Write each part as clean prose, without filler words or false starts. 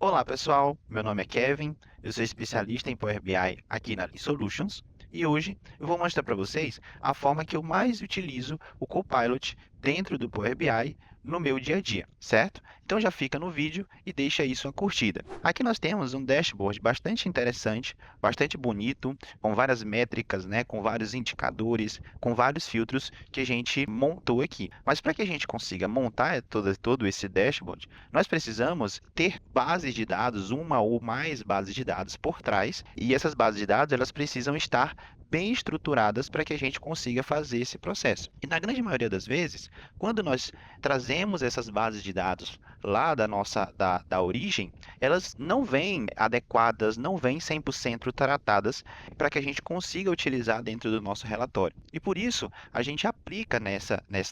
Olá pessoal, meu nome é Kevin, eu sou especialista em Power BI aqui na Lean Solutions e hoje eu vou mostrar para vocês a forma que eu mais utilizo o Copilot dentro do Power BI no meu dia a dia, certo? Então já fica no vídeo e deixa aí sua curtida. Aqui nós temos um dashboard bastante interessante, bastante bonito, com várias métricas, né, com vários indicadores, com vários filtros que a gente montou aqui. Mas para que a gente consiga montar todo esse dashboard, nós precisamos ter bases de dados, uma ou mais bases de dados por trás, e essas bases de dados elas precisam estar bem estruturadas para que a gente consiga fazer esse processo. E na grande maioria das vezes, quando nós trazemos essas bases de dados lá da origem, elas não vêm adequadas, não vêm 100% tratadas para que a gente consiga utilizar dentro do nosso relatório. E por isso, a gente aplica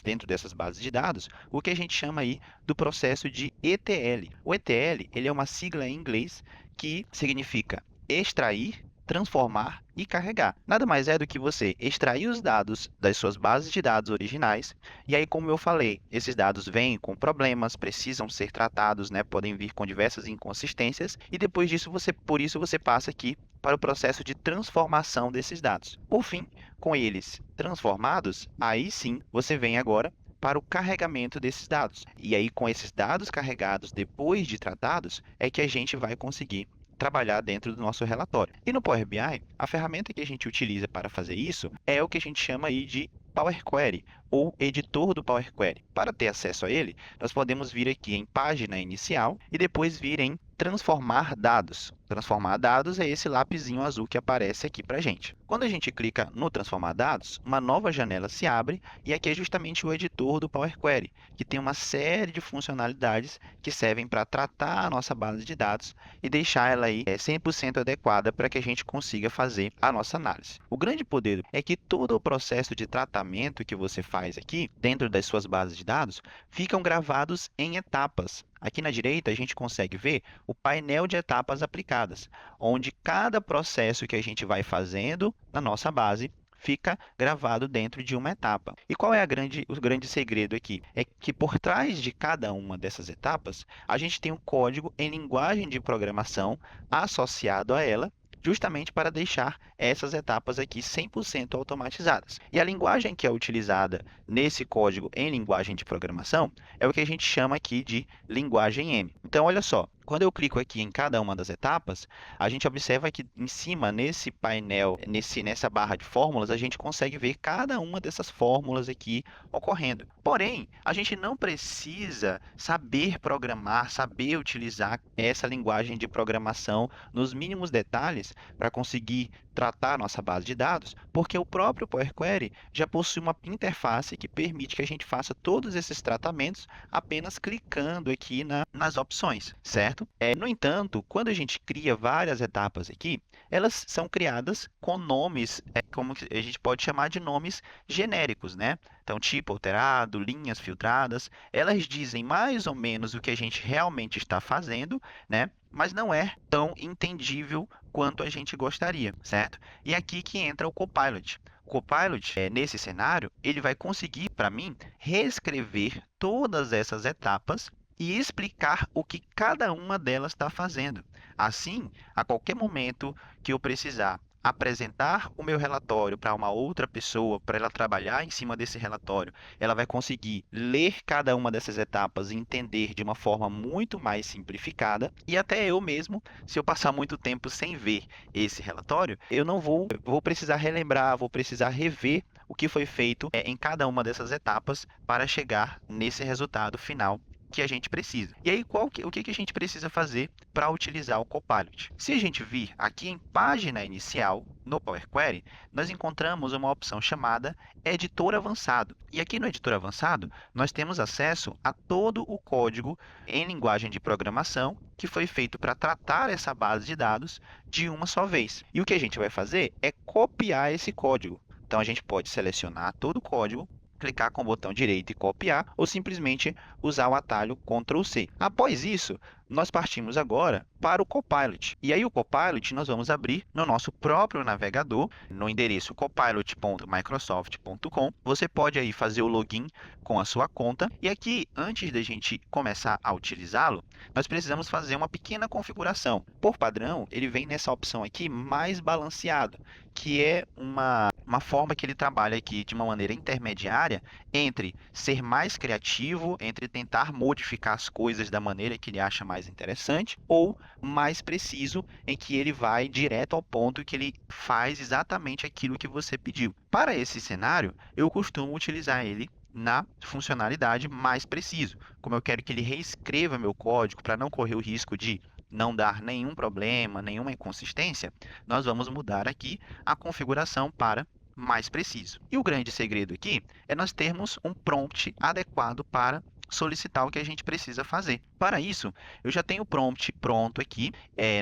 dentro dessas bases de dados o que a gente chama aí do processo de ETL. O ETL, ele é uma sigla em inglês que significa extrair, transformar e carregar. Nada mais é do que você extrair os dados das suas bases de dados originais, e aí, como eu falei, esses dados vêm com problemas, precisam ser tratados, né? Podem vir com diversas inconsistências, e depois disso, por isso você passa aqui para o processo de transformação desses dados. Por fim, com eles transformados, aí sim você vem agora para o carregamento desses dados. E aí, com esses dados carregados depois de tratados, é que a gente vai conseguir trabalhar dentro do nosso relatório. E no Power BI, a ferramenta que a gente utiliza para fazer isso é o que a gente chama aí de Power Query, ou editor do Power Query. Para ter acesso a ele, nós podemos vir aqui em página inicial e depois vir em transformar dados. Transformar dados é esse lapisinho azul que aparece aqui para a gente. Quando a gente clica no transformar dados, uma nova janela se abre e aqui é justamente o editor do Power Query, que tem uma série de funcionalidades que servem para tratar a nossa base de dados e deixar ela aí 100% adequada para que a gente consiga fazer a nossa análise. O grande poder é que todo o processo de tratamento que você faz aqui, dentro das suas bases de dados, ficam gravados em etapas. Aqui na direita, a gente consegue ver o painel de etapas aplicadas, onde cada processo que a gente vai fazendo na nossa base fica gravado dentro de uma etapa. E qual é o grande segredo aqui? É que por trás de cada uma dessas etapas, a gente tem um código em linguagem de programação associado a ela, justamente para deixar essas etapas aqui 100% automatizadas. E a linguagem que é utilizada nesse código em linguagem de programação é o que a gente chama aqui de linguagem M. Então, olha só, quando eu clico aqui em cada uma das etapas, a gente observa que em cima, nesse painel, nessa barra de fórmulas, a gente consegue ver cada uma dessas fórmulas aqui ocorrendo. Porém, a gente não precisa saber programar, saber utilizar essa linguagem de programação nos mínimos detalhes para conseguir tratar a nossa base de dados, porque o próprio Power Query já possui uma interface que permite que a gente faça todos esses tratamentos apenas clicando aqui nas opções, certo? No entanto, quando a gente cria várias etapas aqui, elas são criadas com nomes, como a gente pode chamar de nomes genéricos, né? Então, tipo alterado, linhas filtradas, elas dizem mais ou menos o que a gente realmente está fazendo, né? Mas não é tão entendível quanto a gente gostaria, certo? E é aqui que entra o Copilot. O Copilot, nesse cenário, ele vai conseguir, para mim, reescrever todas essas etapas e explicar o que cada uma delas está fazendo. Assim, a qualquer momento que eu precisar apresentar o meu relatório para uma outra pessoa, para ela trabalhar em cima desse relatório, ela vai conseguir ler cada uma dessas etapas e entender de uma forma muito mais simplificada. E até eu mesmo, se eu passar muito tempo sem ver esse relatório, eu não vou precisar relembrar, vou precisar rever o que foi feito em cada uma dessas etapas para chegar nesse resultado final que a gente precisa. E aí, o que a gente precisa fazer para utilizar o Copilot? Se a gente vir aqui em página inicial, no Power Query, nós encontramos uma opção chamada Editor Avançado. E aqui no Editor Avançado, nós temos acesso a todo o código em linguagem de programação que foi feito para tratar essa base de dados de uma só vez. E o que a gente vai fazer é copiar esse código. Então, a gente pode selecionar todo o código, clicar com o botão direito e copiar, ou simplesmente usar o atalho Ctrl+C. Após isso, nós partimos agora para o Copilot. E aí o Copilot nós vamos abrir no nosso próprio navegador, no endereço copilot.microsoft.com. Você pode aí fazer o login com a sua conta. E aqui, antes da gente começar a utilizá-lo, nós precisamos fazer uma pequena configuração. Por padrão, ele vem nessa opção aqui, mais balanceado, que é uma forma que ele trabalha aqui de uma maneira intermediária entre ser mais criativo, entre tentar modificar as coisas da maneira que ele acha mais interessante, ou mais preciso, em que ele vai direto ao ponto e que ele faz exatamente aquilo que você pediu. Para esse cenário, eu costumo utilizar ele na funcionalidade mais preciso. Como eu quero que ele reescreva meu código para não correr o risco de não dar nenhum problema, nenhuma inconsistência, nós vamos mudar aqui a configuração para mais preciso. E o grande segredo aqui é nós termos um prompt adequado para solicitar o que a gente precisa fazer. Para isso, eu já tenho o prompt pronto aqui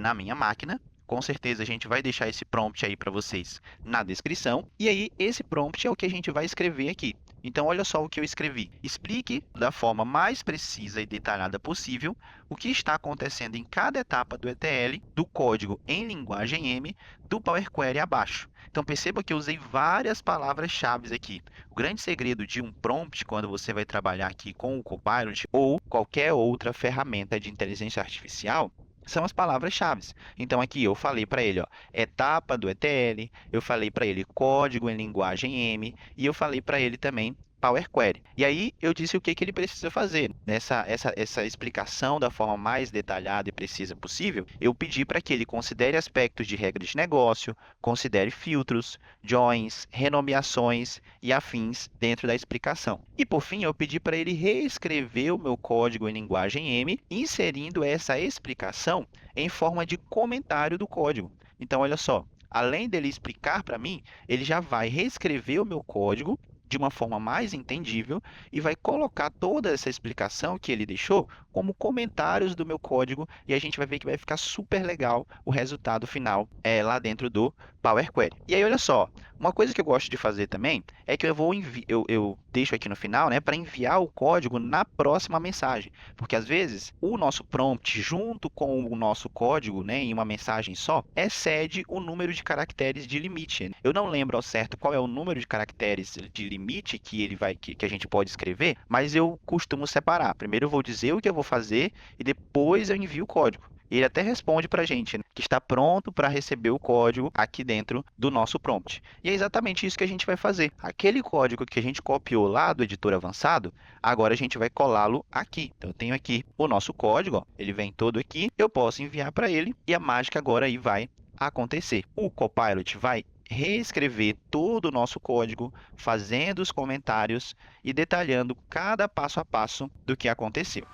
na minha máquina. Com certeza a gente vai deixar esse prompt aí para vocês na descrição. E aí, esse prompt é o que a gente vai escrever aqui. Então, olha só o que eu escrevi. Explique da forma mais precisa e detalhada possível o que está acontecendo em cada etapa do ETL, do código em linguagem M, do Power Query abaixo. Então, perceba que eu usei várias palavras-chave aqui. O grande segredo de um prompt, quando você vai trabalhar aqui com o Copilot ou qualquer outra ferramenta de inteligência artificial, são as palavras-chave. Então, aqui eu falei para ele, ó, etapa do ETL, eu falei para ele código em linguagem M, e eu falei para ele também Power Query. E aí eu disse o que ele precisa fazer. Essa explicação da forma mais detalhada e precisa possível, eu pedi para que ele considere aspectos de regras de negócio, considere filtros, joins, renomeações e afins dentro da explicação. E por fim, eu pedi para ele reescrever o meu código em linguagem M, inserindo essa explicação em forma de comentário do código. Então, olha só, além dele explicar para mim, ele já vai reescrever o meu código de uma forma mais entendível e vai colocar toda essa explicação que ele deixou como comentários do meu código, e a gente vai ver que vai ficar super legal o resultado final lá dentro do Power Query. E aí, olha só, uma coisa que eu gosto de fazer também é que eu deixo aqui no final, né, para enviar o código na próxima mensagem, porque às vezes o nosso prompt junto com o nosso código, né, em uma mensagem só, excede o número de caracteres de limite. Eu não lembro ao certo qual é o número de caracteres de limite que a gente pode escrever, mas eu costumo separar. Primeiro eu vou dizer o que eu vou fazer e depois eu envio o código. Ele até responde para a gente, né, que está pronto para receber o código aqui dentro do nosso prompt. E é exatamente isso que a gente vai fazer. Aquele código que a gente copiou lá do editor avançado, agora a gente vai colá-lo aqui. Então, eu tenho aqui o nosso código, ó, ele vem todo aqui, eu posso enviar para ele e a mágica agora aí vai acontecer. O Copilot vai reescrever todo o nosso código, fazendo os comentários e detalhando cada passo a passo do que aconteceu.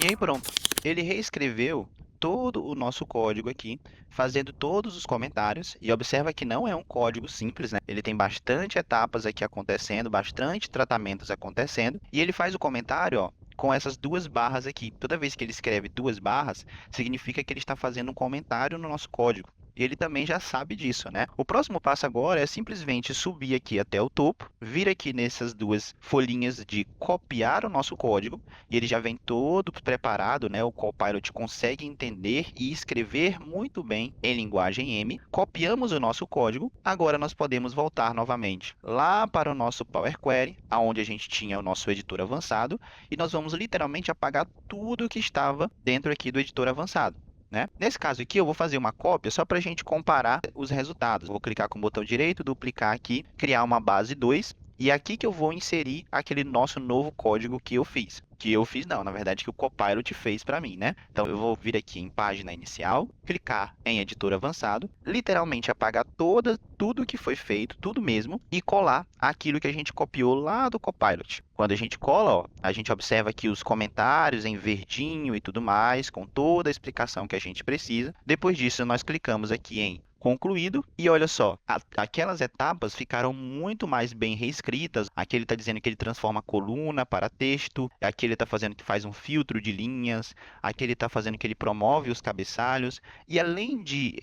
E aí pronto, ele reescreveu todo o nosso código aqui, fazendo todos os comentários, e observa que não é um código simples, né? Ele tem bastante etapas aqui acontecendo, bastante tratamentos acontecendo, e ele faz o comentário, ó, com essas duas barras aqui. Toda vez que ele escreve duas barras, significa que ele está fazendo um comentário no nosso código. E ele também já sabe disso, né? O próximo passo agora é simplesmente subir aqui até o topo, vir aqui nessas duas folhinhas de copiar o nosso código, e ele já vem todo preparado, né? O Copilot consegue entender e escrever muito bem em linguagem M. Copiamos o nosso código, agora nós podemos voltar novamente lá para o nosso Power Query, onde a gente tinha o nosso editor avançado, e nós vamos literalmente apagar tudo que estava dentro aqui do editor avançado, né? Nesse caso aqui, eu vou fazer uma cópia só para a gente comparar os resultados. Vou clicar com o botão direito, duplicar aqui, criar uma base 2. E aqui que eu vou inserir aquele nosso novo código que eu fiz. Que eu fiz não, na verdade que o Copilot fez para mim, né? Então eu vou vir aqui em página inicial, clicar em editor avançado, literalmente apagar tudo que foi feito, tudo mesmo, e colar aquilo que a gente copiou lá do Copilot. Quando a gente cola, ó, a gente observa aqui os comentários em verdinho e tudo mais, com toda a explicação que a gente precisa. Depois disso, nós clicamos aqui em concluído. E olha só, aquelas etapas ficaram muito mais bem reescritas. Aqui ele está dizendo que ele transforma coluna para texto, aqui ele está fazendo que faz um filtro de linhas, aqui ele está fazendo que ele promove os cabeçalhos. E além de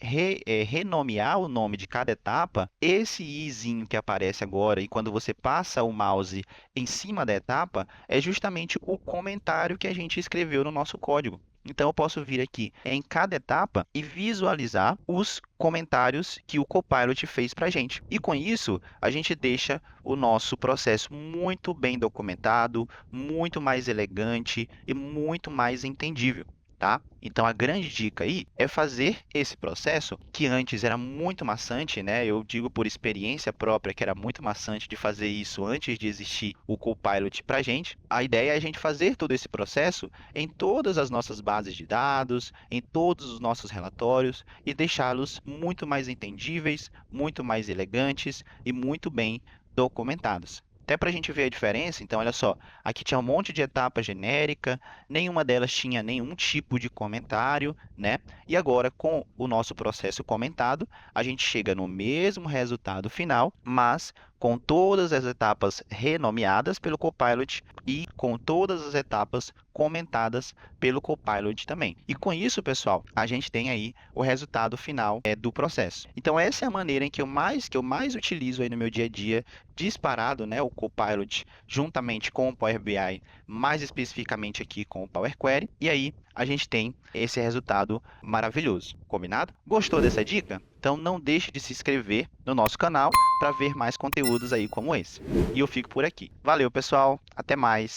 renomear o nome de cada etapa, esse izinho que aparece agora e quando você passa o mouse em cima da etapa, é justamente o comentário que a gente escreveu no nosso código. Então, eu posso vir aqui em cada etapa e visualizar os comentários que o Copilot fez para a gente. E com isso, a gente deixa o nosso processo muito bem documentado, muito mais elegante e muito mais entendível. Tá? Então, a grande dica aí é fazer esse processo, que antes era muito maçante, né? Eu digo por experiência própria que era muito maçante de fazer isso antes de existir o Copilot para a gente. A ideia é a gente fazer todo esse processo em todas as nossas bases de dados, em todos os nossos relatórios e deixá-los muito mais entendíveis, muito mais elegantes e muito bem documentados. Até para a gente ver a diferença, então olha só, aqui tinha um monte de etapa genérica, nenhuma delas tinha nenhum tipo de comentário, né? E agora, com o nosso processo comentado, a gente chega no mesmo resultado final, mas com todas as etapas renomeadas pelo Copilot e com todas as etapas comentadas pelo Copilot também. E com isso, pessoal, a gente tem aí o resultado final do processo. Então, essa é a maneira em que eu mais utilizo aí no meu dia a dia, disparado, né, o Copilot juntamente com o Power BI, mais especificamente aqui com o Power Query, e aí a gente tem esse resultado maravilhoso. Combinado? Gostou dessa dica? Então não deixe de se inscrever no nosso canal para ver mais conteúdos aí como esse. E eu fico por aqui. Valeu, pessoal. Até mais.